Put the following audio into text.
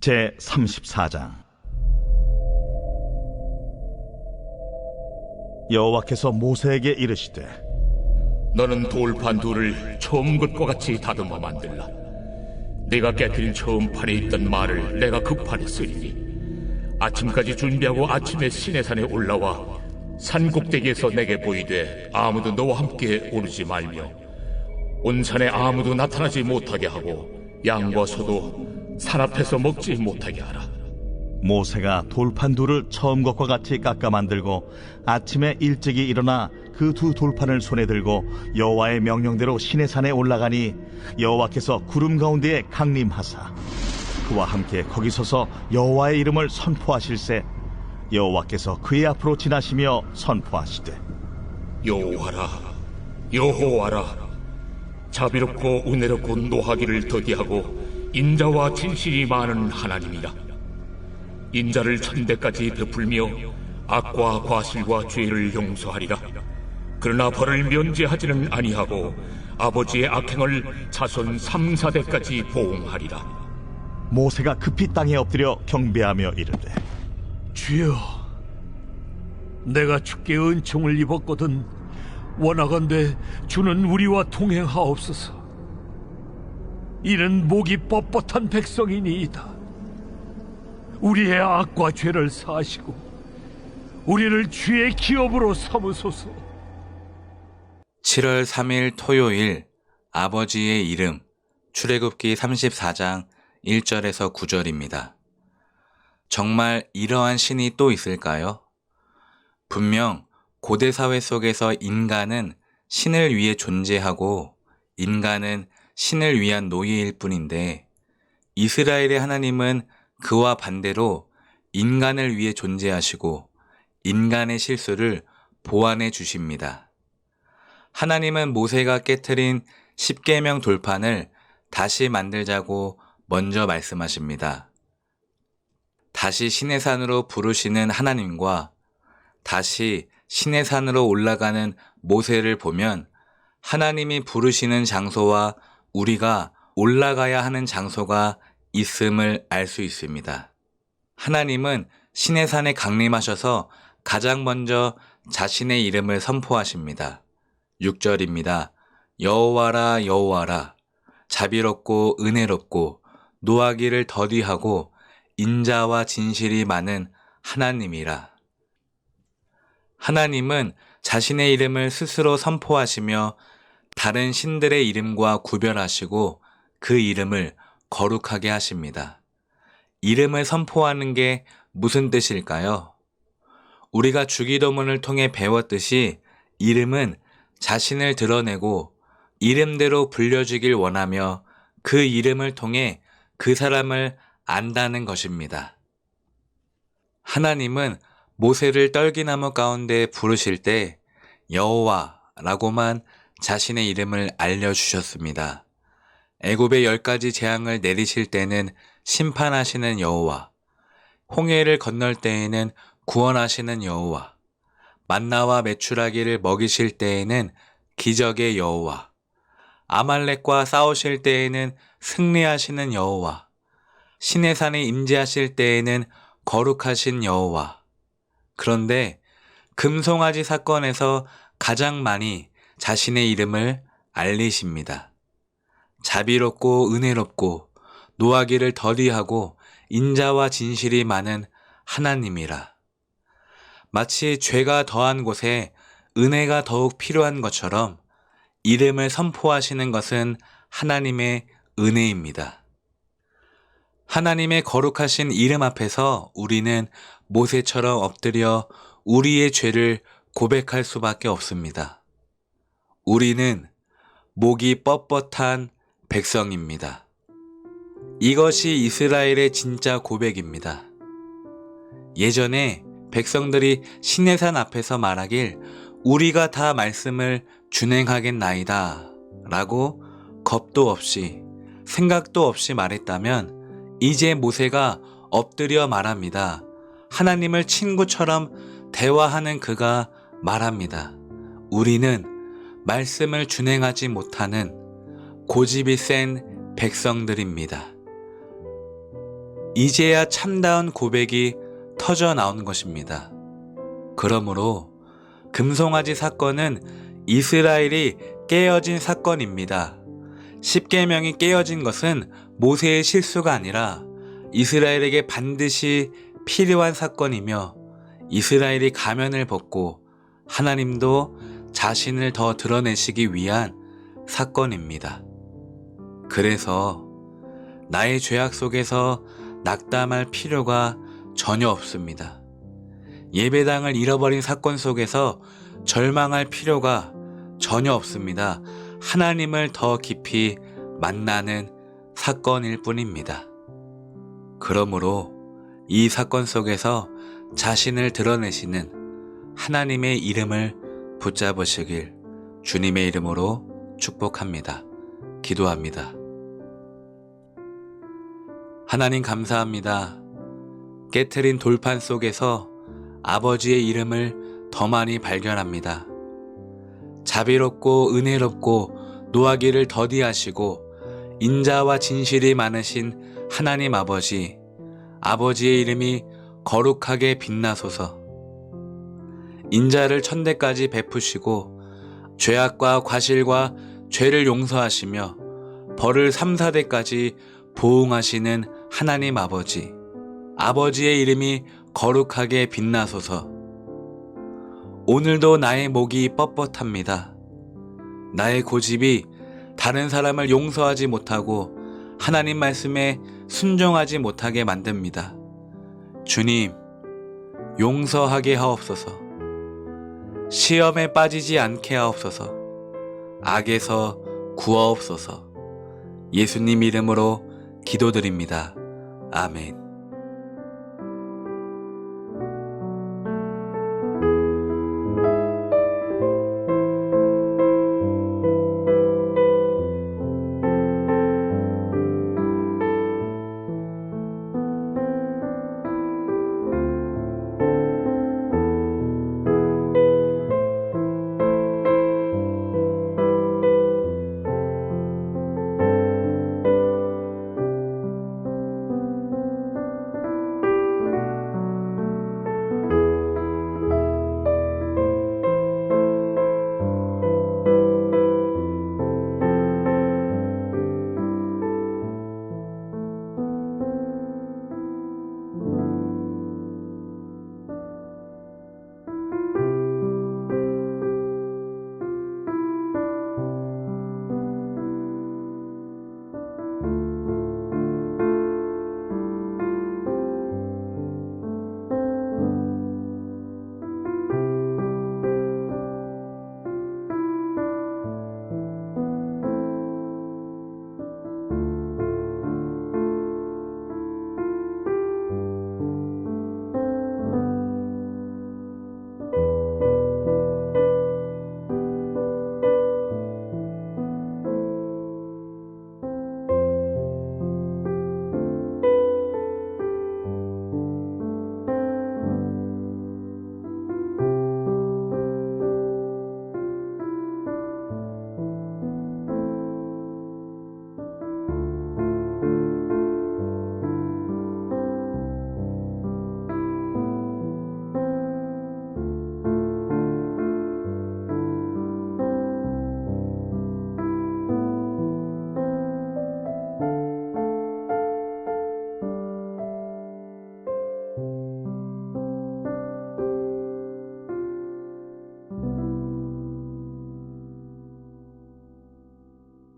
제34장. 여호와께서 모세에게 이르시되, 너는 돌판 둘을 처음 것과 같이 다듬어 만들라. 네가 깨뜨린 처음 판에 있던 말을 내가 그 판에 쓰리니 아침까지 준비하고 아침에 시내산에 올라와 산 꼭대기에서 내게 보이되 아무도 너와 함께 오르지 말며 온 산에 아무도 나타나지 못하게 하고 양과 소도 산 앞에서 먹지 못하게 하라. 모세가 돌판 둘을 처음 것과 같이 깎아 만들고 아침에 일찍이 일어나 그 두 돌판을 손에 들고 여호와의 명령대로 시내산에 올라가니 여호와께서 구름 가운데에 강림하사 그와 함께 거기 서서 여호와의 이름을 선포하실세 여호와께서 그의 앞으로 지나시며 선포하시되, 여호와라, 여호와라, 자비롭고 은혜롭고 노하기를 더디하고 인자와 진실이 많은 하나님이라. 인자를 천대까지 베풀며 악과 과실과 죄를 용서하리라. 그러나 벌을 면제하지는 아니하고 아버지의 악행을 자손 3, 4대까지 보응하리라. 모세가 급히 땅에 엎드려 경배하며 이르되, 주여, 내가 주께 은총을 입었거든 원하건대 주는 우리와 동행하옵소서. 이는 목이 뻣뻣한 백성이니이다. 우리의 악과 죄를 사하시고 우리를 주의 기업으로 삼으소서. 7월 3일 토요일, 아버지의 이름, 출애굽기 34장 1절에서 9절입니다. 정말 이러한 신이 또 있을까요? 분명 고대 사회 속에서 인간은 신을 위해 존재하고 인간은 신을 위한 노예일 뿐인데 이스라엘의 하나님은 그와 반대로 인간을 위해 존재하시고 인간의 실수를 보완해 주십니다. 하나님은 모세가 깨트린 십계명 돌판을 다시 만들자고 먼저 말씀하십니다. 다시 시내산으로 부르시는 하나님과 다시 시내산으로 올라가는 모세를 보면 하나님이 부르시는 장소와 우리가 올라가야 하는 장소가 있음을 알 수 있습니다. 하나님은 시내산에 강림하셔서 가장 먼저 자신의 이름을 선포하십니다. 6절입니다. 여호와라, 여호와라, 자비롭고 은혜롭고 노하기를 더디하고 인자와 진실이 많은 하나님이라. 하나님은 자신의 이름을 스스로 선포하시며 다른 신들의 이름과 구별하시고 그 이름을 거룩하게 하십니다. 이름을 선포하는 게 무슨 뜻일까요? 우리가 주기도문을 통해 배웠듯이 이름은 자신을 드러내고 이름대로 불려주길 원하며 그 이름을 통해 그 사람을 안다는 것입니다. 하나님은 모세를 떨기나무 가운데 부르실 때 여호와라고만 자신의 이름을 알려주셨습니다. 애굽의 10가지 재앙을 내리실 때는 심판하시는 여호와, 홍해를 건널 때에는 구원하시는 여호와, 만나와 메추라기를 먹이실 때에는 기적의 여호와, 아말렉과 싸우실 때에는 승리하시는 여호와, 시내산에 임재하실 때에는 거룩하신 여호와. 그런데 금송아지 사건에서 가장 많이 자신의 이름을 알리십니다. 자비롭고 은혜롭고 노하기를 더디하고 인자와 진실이 많은 하나님이라. 마치 죄가 더한 곳에 은혜가 더욱 필요한 것처럼 이름을 선포하시는 것은 하나님의 은혜입니다. 하나님의 거룩하신 이름 앞에서 우리는 모세처럼 엎드려 우리의 죄를 고백할 수밖에 없습니다. 우리는 목이 뻣뻣한 백성입니다. 이것이 이스라엘의 진짜 고백입니다. 예전에 백성들이 시내산 앞에서 말하길 우리가 다 말씀을 준행하겠나이다 라고 겁도 없이 생각도 없이 말했다면 이제 모세가 엎드려 말합니다. 하나님을 친구처럼 대화하는 그가 말합니다. 우리는 말씀을 준행하지 못하는 고집이 센 백성들입니다. 이제야 참다운 고백이 터져 나온 것입니다. 그러므로 금송아지 사건은 이스라엘이 깨어진 사건입니다. 십계명이 깨어진 것은 모세의 실수가 아니라 이스라엘에게 반드시 필요한 사건이며 이스라엘이 가면을 벗고 하나님도 자신을 더 드러내시기 위한 사건입니다. 그래서 나의 죄악 속에서 낙담할 필요가 전혀 없습니다. 예배당을 잃어버린 사건 속에서 절망할 필요가 전혀 없습니다. 하나님을 더 깊이 만나는 사건일 뿐입니다. 그러므로 이 사건 속에서 자신을 드러내시는 하나님의 이름을 붙잡으시길 주님의 이름으로 축복합니다. 기도합니다. 하나님 감사합니다. 깨트린 돌판 속에서 아버지의 이름을 더 많이 발견합니다. 자비롭고 은혜롭고 노하기를 더디하시고 인자와 진실이 많으신 하나님 아버지, 아버지의 이름이 거룩하게 빛나소서. 인자를 천대까지 베푸시고 죄악과 과실과 죄를 용서하시며 벌을 3, 4대까지 보응하시는 하나님 아버지, 아버지의 이름이 거룩하게 빛나소서. 오늘도 나의 목이 뻣뻣합니다. 나의 고집이 다른 사람을 용서하지 못하고 하나님 말씀에 순종하지 못하게 만듭니다. 주님, 용서하게 하옵소서. 시험에 빠지지 않게 하옵소서. 악에서 구하옵소서. 예수님 이름으로 기도드립니다. 아멘.